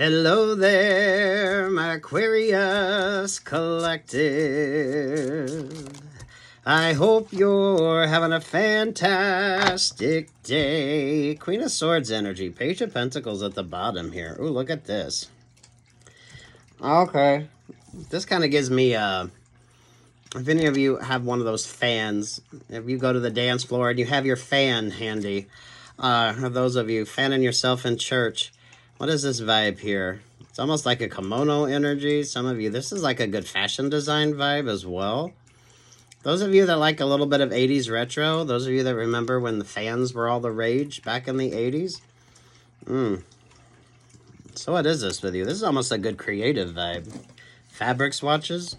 Hello there, my Aquarius Collective. I hope you're having a fantastic day. Queen of Swords energy, Page of Pentacles at the bottom here. Ooh, look at this. Okay. This kind of gives me, if any of you have one of those fans, if you go to the dance floor and you have your fan handy, or those of you fanning yourself in church, what is this vibe here? It's almost like a kimono energy. Some of you, this is like a good fashion design vibe as well. Those of you that like a little bit of 80s retro, those of you that remember when the fans were all the rage back in the 80s. So what is this with you? This is almost a good creative vibe. Fabric swatches.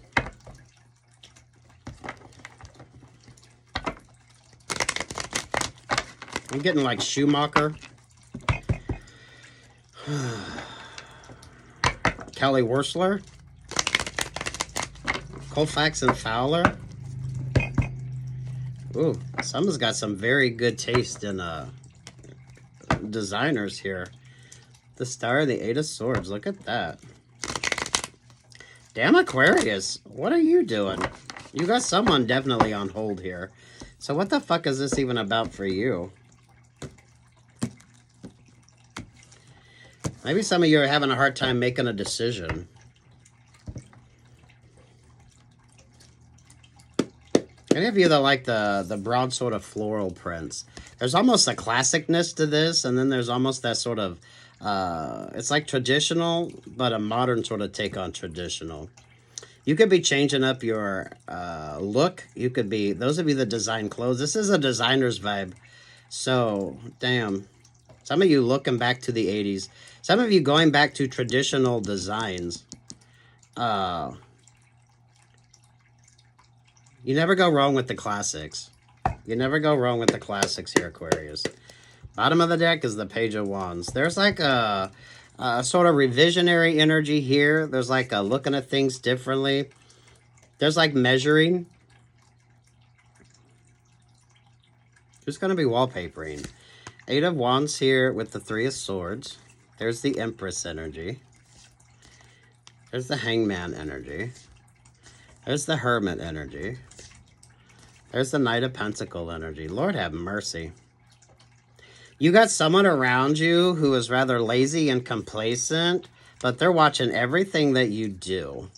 I'm getting like Schumacher. Kelly Wursler. Colfax and Fowler. Ooh, someone's got some very good taste in designers here. The Star of the Eight of Swords. Look at that. Damn, Aquarius. What are you doing? You got someone definitely on hold here. So what the fuck is this even about for you? Maybe some of you are having a hard time making a decision. Any of you that like the broad sort of floral prints, there's almost a classicness to this, and then there's almost that sort of, it's like traditional, but a modern sort of take on traditional. You could be changing up your look. You could be, those of you that design clothes, this is a designer's vibe. So, damn. Some of you looking back to the 80s. Some of you going back to traditional designs. You never go wrong with the classics. You never go wrong with the classics here, Aquarius. Bottom of the deck is the Page of Wands. There's like a sort of revisionary energy here. There's like a looking at things differently. There's like measuring. Who's going to be wallpapering? Eight of Wands here with the Three of Swords. There's the Empress energy. There's the Hangman energy. There's the Hermit energy. There's the Knight of Pentacle energy. Lord have mercy. You got someone around you who is rather lazy and complacent, but they're watching everything that you do.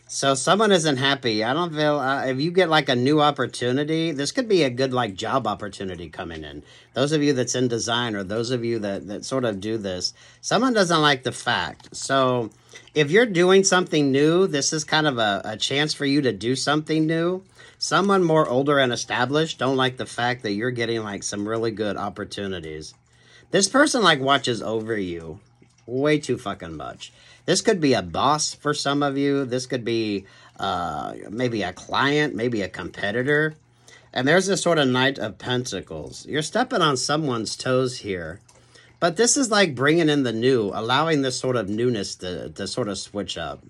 So someone isn't happy. I don't feel, if you get like a new opportunity, this could be a good like job opportunity coming in. Those of you that's in design or those of you that sort of do this, someone doesn't like the fact. So if you're doing something new, this is kind of a chance for you to do something new. Someone more older and established don't like the fact that you're getting like some really good opportunities. This person like watches over you way too fucking much. This could be a boss for some of you. This could be maybe a client, maybe a competitor. And there's this sort of Knight of Pentacles. You're stepping on someone's toes here. But this is like bringing in the new, allowing this sort of newness to sort of switch up.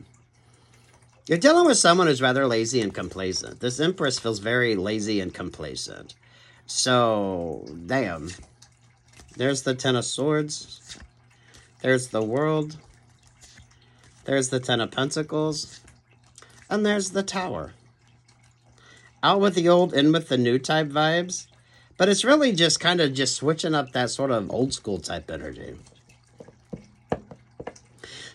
You're dealing with someone who's rather lazy and complacent. This Empress feels very lazy and complacent. So, damn. There's the Ten of Swords. There's the World. There's the Ten of Pentacles. And there's the Tower. Out with the old, in with the new type vibes. But it's really just kind of just switching up that sort of old school type energy.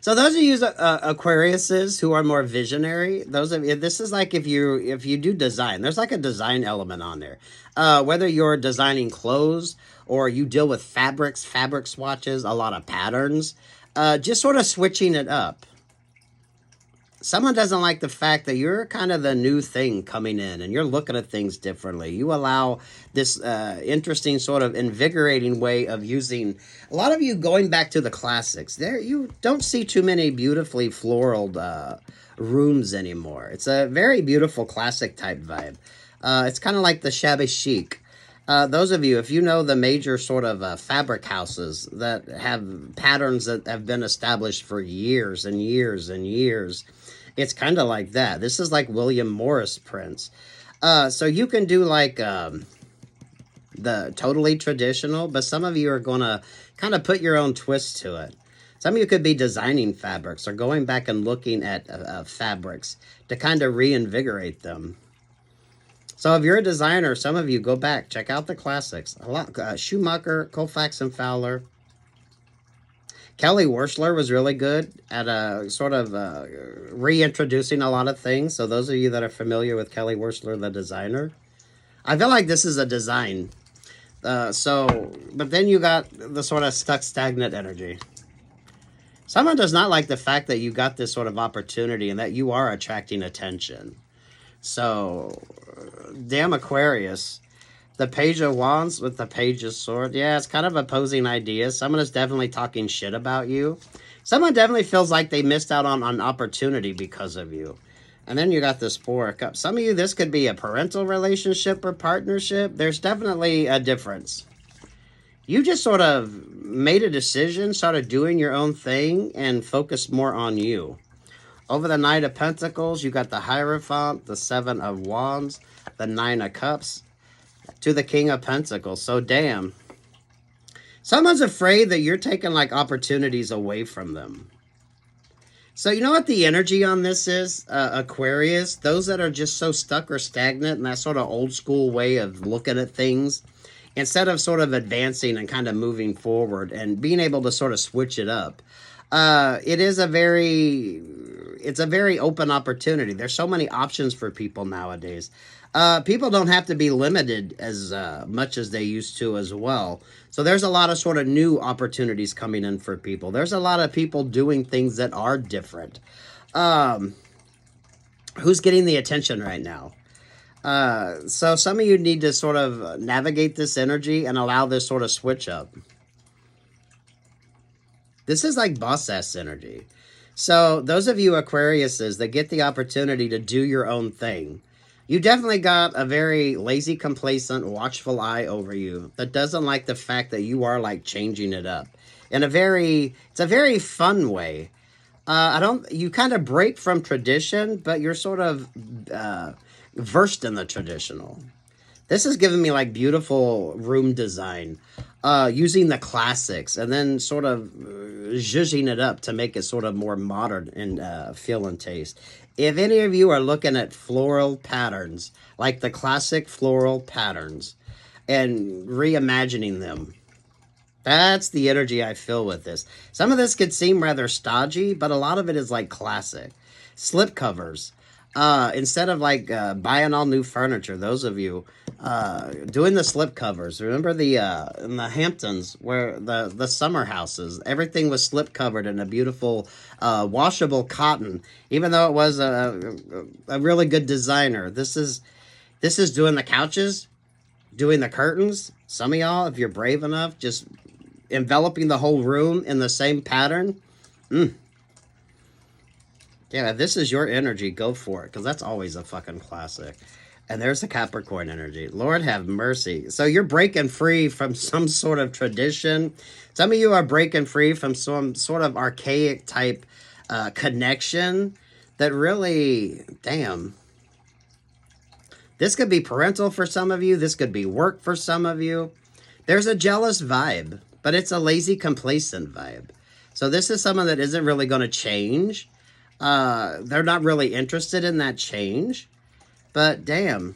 So those of you Aquariuses who are more visionary, those of you, this is like if you do design, there's like a design element on there. Whether you're designing clothes or you deal with fabrics, fabric swatches, a lot of patterns, just sort of switching it up. Someone doesn't like the fact that you're kind of the new thing coming in and you're looking at things differently. You allow this interesting sort of invigorating way of using, a lot of you going back to the classics. There, you don't see too many beautifully floral rooms anymore. It's a very beautiful classic type vibe. It's kind of like the shabby chic. Those of you, if you know the major sort of fabric houses that have patterns that have been established for years and years and years, it's kind of like that. This is like William Morris prints. So you can do like the totally traditional, but some of you are going to kind of put your own twist to it. Some of you could be designing fabrics or going back and looking at fabrics to kind of reinvigorate them. So if you're a designer, some of you go back, check out the classics. Schumacher, Colfax and Fowler. Kelly Werschler was really good at sort of reintroducing a lot of things. So those of you that are familiar with Kelly Werschler, the designer, I feel like this is a design. But then you got the sort of stuck, stagnant energy. Someone does not like the fact that you got this sort of opportunity and that you are attracting attention. So, damn Aquarius. The Page of Wands with the Page of Swords. Yeah, it's kind of opposing ideas. Someone is definitely talking shit about you. Someone definitely feels like they missed out on an opportunity because of you. And then you got this Four of Cups. Some of you, this could be a parental relationship or partnership. There's definitely a difference. You just sort of made a decision, started doing your own thing, and focused more on you. Over the Knight of Pentacles, you got the Hierophant, the Seven of Wands, the Nine of Cups, to the King of Pentacles. So damn. Someone's afraid that you're taking like opportunities away from them. So you know what the energy on this is, Aquarius? Those that are just so stuck or stagnant in that sort of old school way of looking at things, instead of sort of advancing and kind of moving forward and being able to sort of switch it up. It's a very open opportunity. There's so many options for people nowadays. People don't have to be limited as much as they used to as well. So there's a lot of sort of new opportunities coming in for people. There's a lot of people doing things that are different. Who's getting the attention right now? So some of you need to sort of navigate this energy and allow this sort of switch up. This is like boss-ass energy. So those of you Aquariuses that get the opportunity to do your own thing, you definitely got a very lazy, complacent, watchful eye over you that doesn't like the fact that you are like changing it up in it's a very fun way. You kind of break from tradition, but you're sort of versed in the traditional. This is giving me like beautiful room design, using the classics and then sort of zhuzhing it up to make it sort of more modern and feel and taste. If any of you are looking at floral patterns, like the classic floral patterns, and reimagining them, that's the energy I feel with this. Some of this could seem rather stodgy, but a lot of it is like classic. Slip covers. Instead of like buying all new furniture, those of you doing the slip covers. Remember in the Hamptons where the summer houses, everything was slip covered in a beautiful washable cotton. Even though it was a really good designer, this is doing the couches, doing the curtains. Some of y'all, if you're brave enough, just enveloping the whole room in the same pattern. Yeah, if this is your energy, go for it, because that's always a fucking classic. And there's the Capricorn energy. Lord have mercy. So you're breaking free from some sort of tradition. Some of you are breaking free from some sort of archaic type connection that really, damn. This could be parental for some of you. This could be work for some of you. There's a jealous vibe, but it's a lazy, complacent vibe. So this is someone that isn't really going to change. They're not really interested in that change. But damn.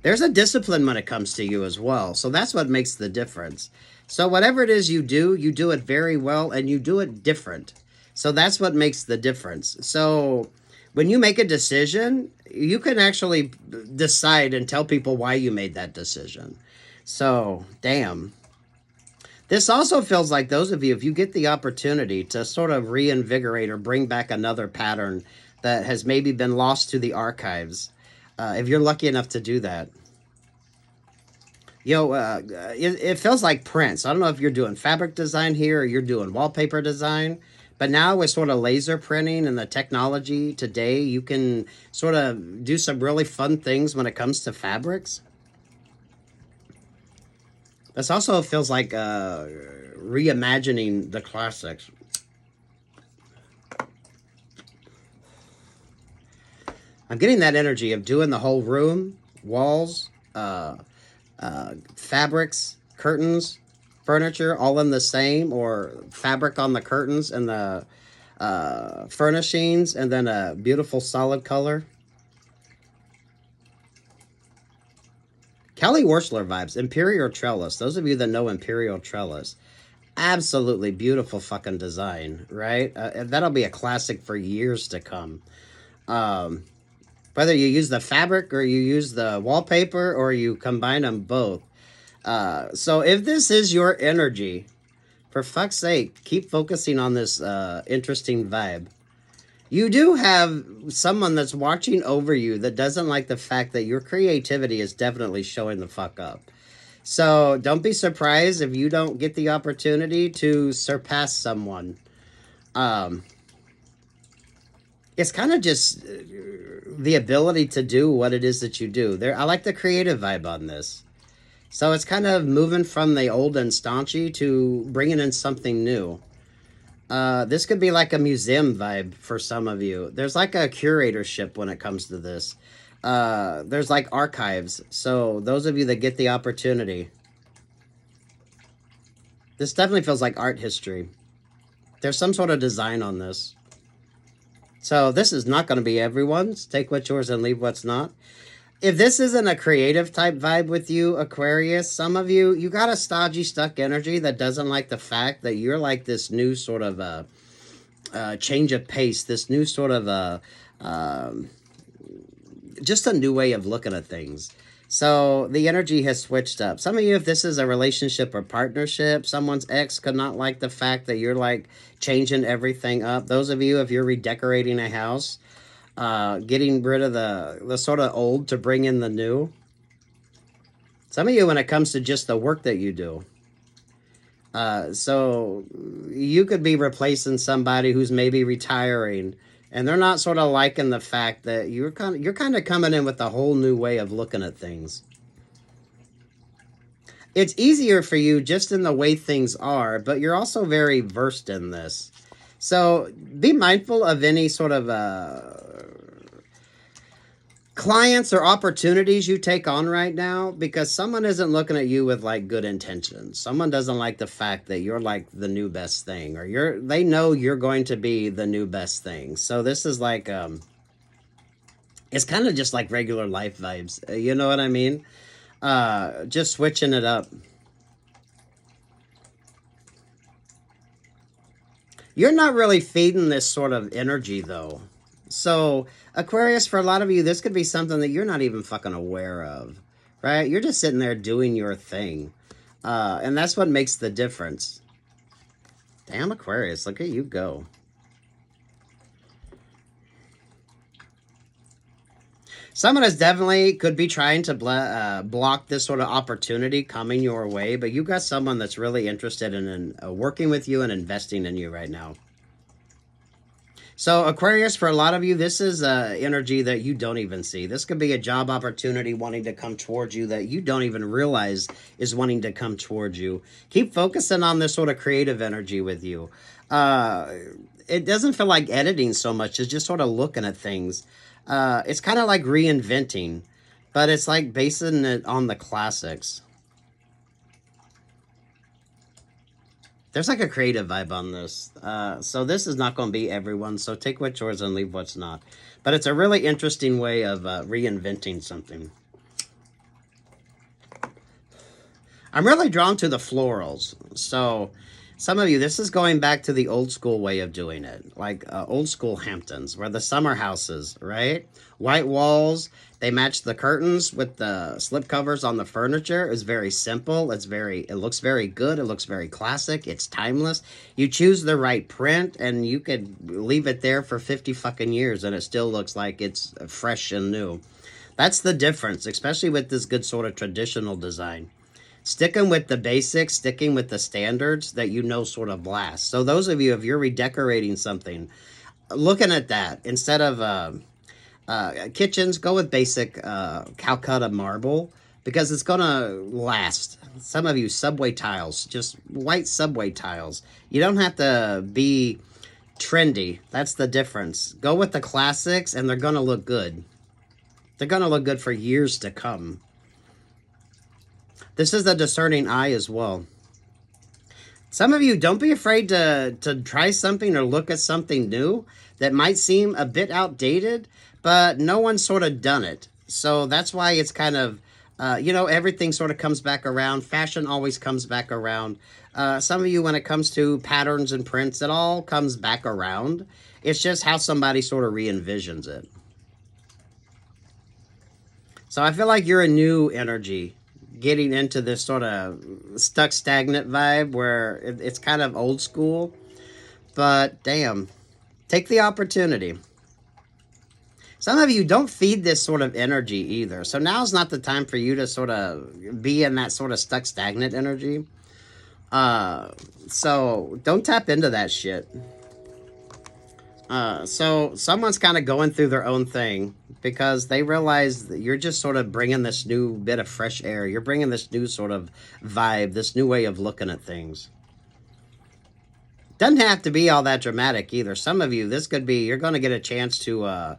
There's a discipline when it comes to you as well. So that's what makes the difference. So whatever it is you do it very well and you do it different. So that's what makes the difference. So when you make a decision, you can actually decide and tell people why you made that decision. So, damn. This also feels like those of you, if you get the opportunity to sort of reinvigorate or bring back another pattern that has maybe been lost to the archives, if you're lucky enough to do that. It feels like prints. I don't know if you're doing fabric design here or you're doing wallpaper design, but now with sort of laser printing and the technology today, you can sort of do some really fun things when it comes to fabrics. This also feels like reimagining the classics. I'm getting that energy of doing the whole room, walls, fabrics, curtains. furniture all in the same, or fabric on the curtains and the furnishings, and then a beautiful solid color. Kelly Worshler vibes. Imperial Trellis. Those of you that know Imperial Trellis, absolutely beautiful fucking design, right? That'll be a classic for years to come. Whether you use the fabric or you use the wallpaper or you combine them both. So if this is your energy, for fuck's sake, keep focusing on this interesting vibe. You do have someone that's watching over you that doesn't like the fact that your creativity is definitely showing the fuck up. So don't be surprised if you don't get the opportunity to surpass someone. It's kind of just the ability to do what it is that you do. I like the creative vibe on this. So it's kind of moving from the old and staunchy to bringing in something new. This could be like a museum vibe for some of you. There's like a curatorship when it comes to this. There's like archives. So those of you that get the opportunity, this definitely feels like art history. There's some sort of design on this. So this is not going to be everyone's. Take what's yours and leave what's not. If this isn't a creative type vibe with you, Aquarius, some of you, you got a stodgy, stuck energy that doesn't like the fact that you're like this new sort of change of pace, this new sort of just a new way of looking at things. So the energy has switched up. Some of you, if this is a relationship or partnership, someone's ex could not like the fact that you're like changing everything up. Those of you, if you're redecorating a house, getting rid of the sort of old to bring in the new. Some of you, when it comes to just the work that you do. So you could be replacing somebody who's maybe retiring, and they're not sort of liking the fact that you're kind of coming in with a whole new way of looking at things. It's easier for you just in the way things are, but you're also very versed in this. So be mindful of any sort of clients or opportunities you take on right now, because someone isn't looking at you with like good intentions. Someone doesn't like the fact that you're like the new best thing, or they know you're going to be the new best thing. So this is like it's kind of just like regular life vibes. You know what I mean? Just switching it up. You're not really feeding this sort of energy though. So Aquarius, for a lot of you, this could be something that you're not even fucking aware of, right? You're just sitting there doing your thing. And that's what makes the difference. Damn, Aquarius, look at you go. Someone is definitely could be trying to block this sort of opportunity coming your way, but you got someone that's really interested in working with you and investing in you right now. So Aquarius, for a lot of you, this is energy that you don't even see. This could be a job opportunity wanting to come towards you that you don't even realize is wanting to come towards you. Keep focusing on this sort of creative energy with you. It doesn't feel like editing so much. It's just sort of looking at things. It's kind of like reinventing, but it's like basing it on the classics. There's like a creative vibe on this. So this is not going to be everyone. So take what's yours and leave what's not. But it's a really interesting way of reinventing something. I'm really drawn to the florals. So some of you, this is going back to the old school way of doing it. Like old school Hamptons, where the summer houses, right? White walls. They match the curtains with the slip covers on the furniture. It's very simple. It looks very good. It looks very classic. It's timeless. You choose the right print and you could leave it there for 50 fucking years and it still looks like it's fresh and new. That's the difference, especially with this good sort of traditional design. Sticking with the basics, sticking with the standards that you know sort of last. So those of you, if you're redecorating something, looking at that, instead of kitchens, go with basic Calcutta marble, because it's going to last. Some of you, subway tiles, just white subway tiles. You don't have to be trendy. That's the difference. Go with the classics and they're going to look good. They're going to look good for years to come. This is the discerning eye as well. Some of you, don't be afraid to try something or look at something new that might seem a bit outdated, but no one's sort of done it. So that's why it's kind of, everything sort of comes back around. Fashion always comes back around. Some of you, when it comes to patterns and prints, it all comes back around. It's just how somebody sort of re-envisions it. So I feel like you're a new energy getting into this sort of stuck stagnant vibe where it's kind of old school. But damn, take the opportunity. Some of you don't feed this sort of energy either. So now's not the time for you to sort of be in that sort of stuck stagnant energy. So don't tap into that shit. So someone's kind of going through their own thing because they realize that you're just sort of bringing this new bit of fresh air. You're bringing this new sort of vibe, this new way of looking at things. Doesn't have to be all that dramatic either. Some of you, this could be, you're going to get a chance to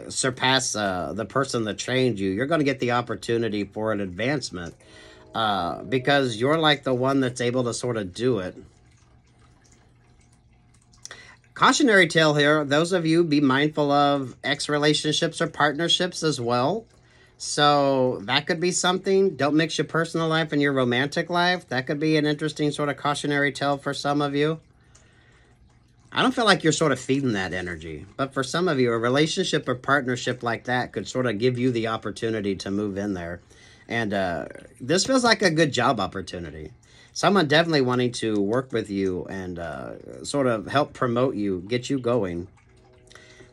surpass the person that trained you. You're going to get the opportunity for an advancement because you're like the one that's able to sort of do it. Cautionary tale here, those of you, be mindful of ex-relationships or partnerships as well. So that could be something. Don't mix your personal life and your romantic life. That could be an interesting sort of cautionary tale for some of you. I don't feel like you're sort of feeding that energy. But for some of you, a relationship or partnership like that could sort of give you the opportunity to move in there. And this feels like a good job opportunity. Someone definitely wanting to work with you and sort of help promote you, get you going.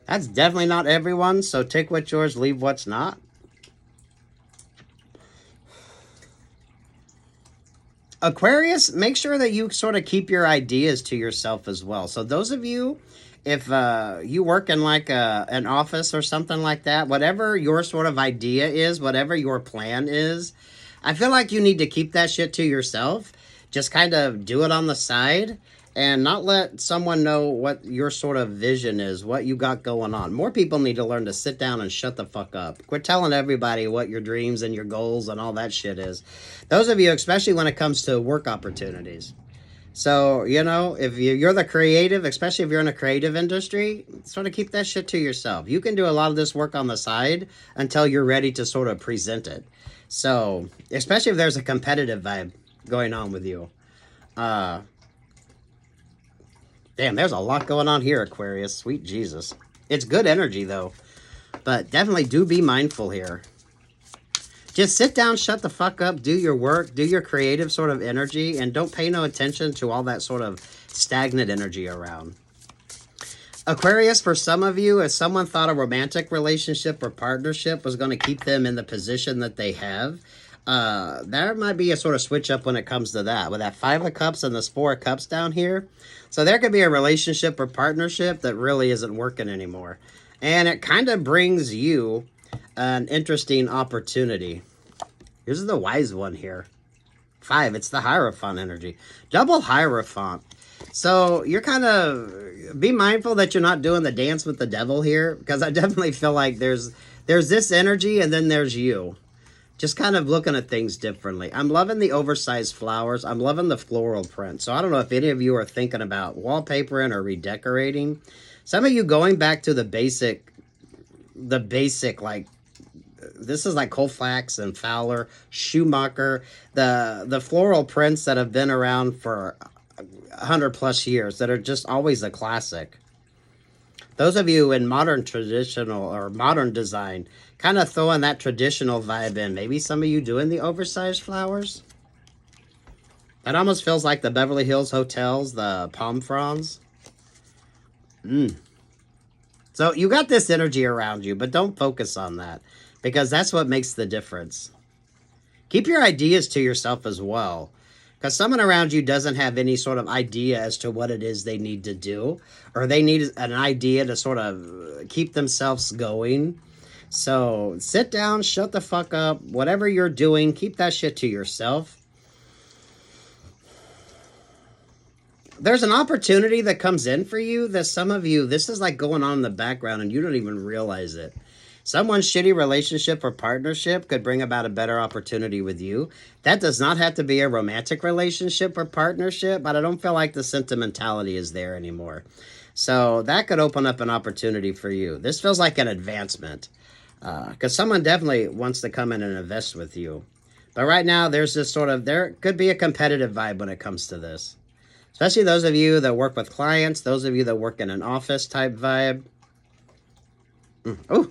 That's definitely not everyone, so take what's yours, leave what's not. Aquarius, make sure that you sort of keep your ideas to yourself as well. So those of you, if you work in like an office or something like that, whatever your sort of idea is, whatever your plan is, I feel like you need to keep that shit to yourself. Just kind of do it on the side and not let someone know what your sort of vision is, what you got going on. More people need to learn to sit down and shut the fuck up. Quit telling everybody what your dreams and your goals and all that shit is. Those of you, especially when it comes to work opportunities. So, if you're the creative, especially if you're in a creative industry, sort of keep that shit to yourself. You can do a lot of this work on the side until you're ready to sort of present it. So, especially if there's a competitive vibe going on with you. Damn, there's a lot going on here, Aquarius. Sweet Jesus. It's good energy, though. But definitely do be mindful here. Just sit down, shut the fuck up, do your work, do your creative sort of energy, and don't pay no attention to all that sort of stagnant energy around. Aquarius, for some of you, if someone thought a romantic relationship or partnership was going to keep them in the position that they have, there might be a sort of switch up when it comes to that. With that 5 of Cups and this 4 of Cups down here. So there could be a relationship or partnership that really isn't working anymore. And it kind of brings you an interesting opportunity. Here's the wise one here. 5, it's the Hierophant energy. Double Hierophant. So you're kind of, be mindful that you're not doing the dance with the devil here. Because I definitely feel like there's this energy and then there's you. Just kind of looking at things differently. I'm loving the oversized flowers. I'm loving the floral print. So I don't know if any of you are thinking about wallpapering or redecorating. Some of you going back to the basic, like, this is like Colfax and Fowler, Schumacher, the floral prints that have been around for 100 plus years that are just always a classic. Those of you in modern traditional or modern design, kind of throwing that traditional vibe in. Maybe some of you doing the oversized flowers. That almost feels like the Beverly Hills hotels, the palm fronds. So you got this energy around you, but don't focus on that because that's what makes the difference. Keep your ideas to yourself as well. Because someone around you doesn't have any sort of idea as to what it is they need to do. Or they need an idea to sort of keep themselves going. So sit down, shut the fuck up. Whatever you're doing, keep that shit to yourself. There's an opportunity that comes in for you that some of you, this is like going on in the background and you don't even realize it. Someone's shitty relationship or partnership could bring about a better opportunity with you. That does not have to be a romantic relationship or partnership, but I don't feel like the sentimentality is there anymore. So that could open up an opportunity for you. This feels like an advancement, because someone definitely wants to come in and invest with you. But right now, there's this sort of, there could be a competitive vibe when it comes to this. Especially those of you that work with clients, those of you that work in an office type vibe. Oh,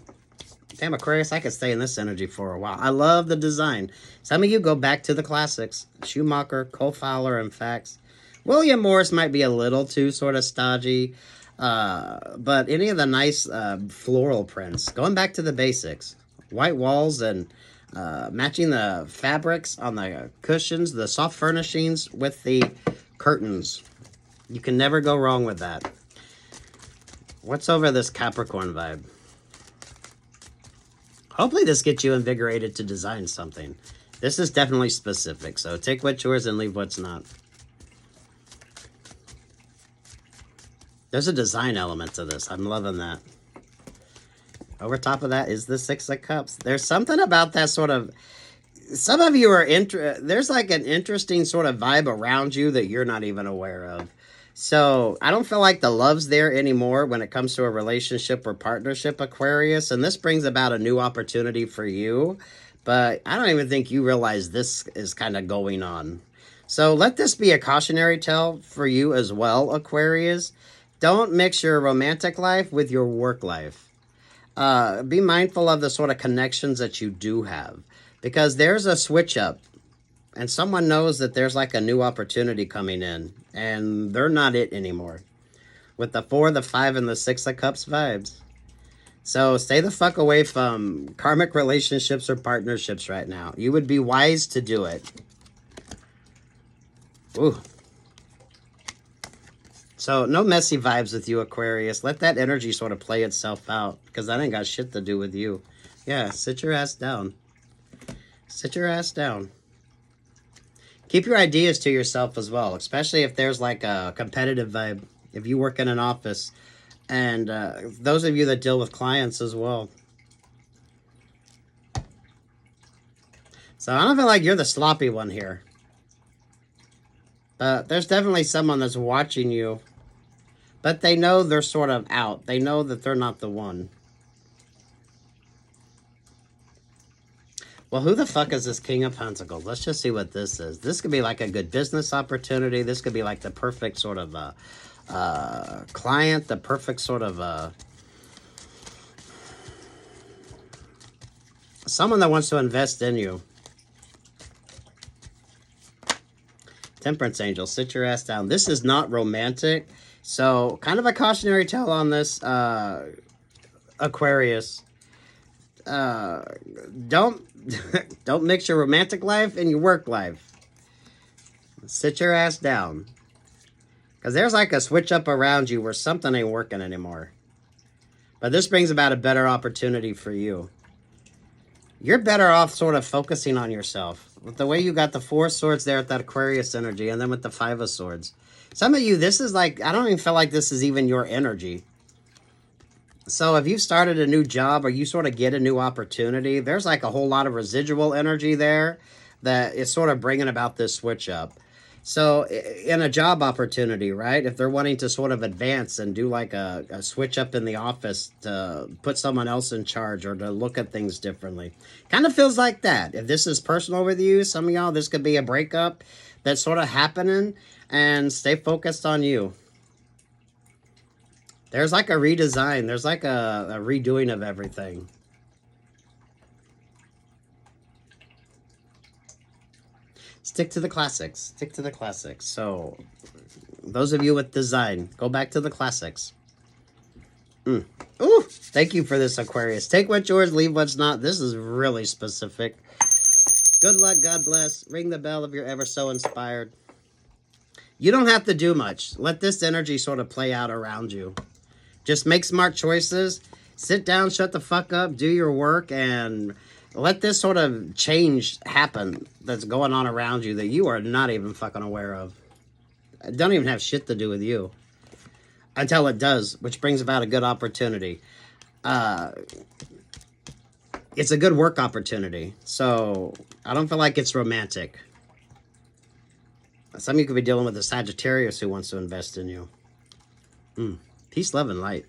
damn, Aquarius, I could stay in this energy for a while. I love the design. Some of you go back to the classics. Schumacher, Cole Fowler, and Fax. William Morris might be a little too sort of stodgy. But any of the nice floral prints. Going back to the basics. White walls and matching the fabrics on the cushions. The soft furnishings with the curtains. You can never go wrong with that. What's over this Capricorn vibe? Hopefully this gets you invigorated to design something. This is definitely specific, so take what's yours and leave what's not. There's a design element to this. I'm loving that. Over top of that is the Six of Cups. There's something about that sort of... Some of you are... There's like an interesting sort of vibe around you that you're not even aware of. So I don't feel like the love's there anymore when it comes to a relationship or partnership, Aquarius. And this brings about a new opportunity for you. But I don't even think you realize this is kind of going on. So let this be a cautionary tale for you as well, Aquarius. Don't mix your romantic life with your work life. Be mindful of the sort of connections that you do have. Because there's a switch up. And someone knows that there's like a new opportunity coming in. And they're not it anymore. With the 4, the 5, and the 6 of Cups vibes. So stay the fuck away from karmic relationships or partnerships right now. You would be wise to do it. Ooh. So no messy vibes with you, Aquarius. Let that energy sort of play itself out. Because that ain't got shit to do with you. Yeah, sit your ass down. Sit your ass down. Keep your ideas to yourself as well, especially if there's like a competitive vibe. If you work in an office, and those of you that deal with clients as well. So I don't feel like you're the sloppy one here. But there's definitely someone that's watching you. But they know they're sort of out. They know that they're not the one. Well, who the fuck is this King of Pentacles? Let's just see what this is. This could be like a good business opportunity. This could be like the perfect sort of client, the perfect sort of someone that wants to invest in you. Temperance Angel, sit your ass down. This is not romantic. So, kind of a cautionary tale on this, Aquarius. Don't mix your romantic life and your work life. Sit your ass down. Because there's like a switch up around you where something ain't working anymore. But this brings about a better opportunity for you. You're better off sort of focusing on yourself. With the way you got the 4 swords there at that Aquarius energy, and then with the 5 of swords. Some of you, this is like, I don't even feel like this is even your energy. So if you've started a new job or you sort of get a new opportunity, there's like a whole lot of residual energy there that is sort of bringing about this switch up. So in a job opportunity, right, if they're wanting to sort of advance and do like a switch up in the office to put someone else in charge or to look at things differently, kind of feels like that. If this is personal with you, some of y'all, this could be a breakup that's sort of happening, and stay focused on you. There's like a redesign. There's like a redoing of everything. Stick to the classics. Stick to the classics. So, those of you with design, go back to the classics. Ooh, thank you for this, Aquarius. Take what's yours, leave what's not. This is really specific. Good luck, God bless. Ring the bell if you're ever so inspired. You don't have to do much. Let this energy sort of play out around you. Just make smart choices. Sit down, shut the fuck up, do your work, and let this sort of change happen that's going on around you that you are not even fucking aware of. It don't even have shit to do with you. Until it does, which brings about a good opportunity. it's a good work opportunity. So I don't feel like it's romantic. Some of you could be dealing with a Sagittarius who wants to invest in you. Peace, love, and light.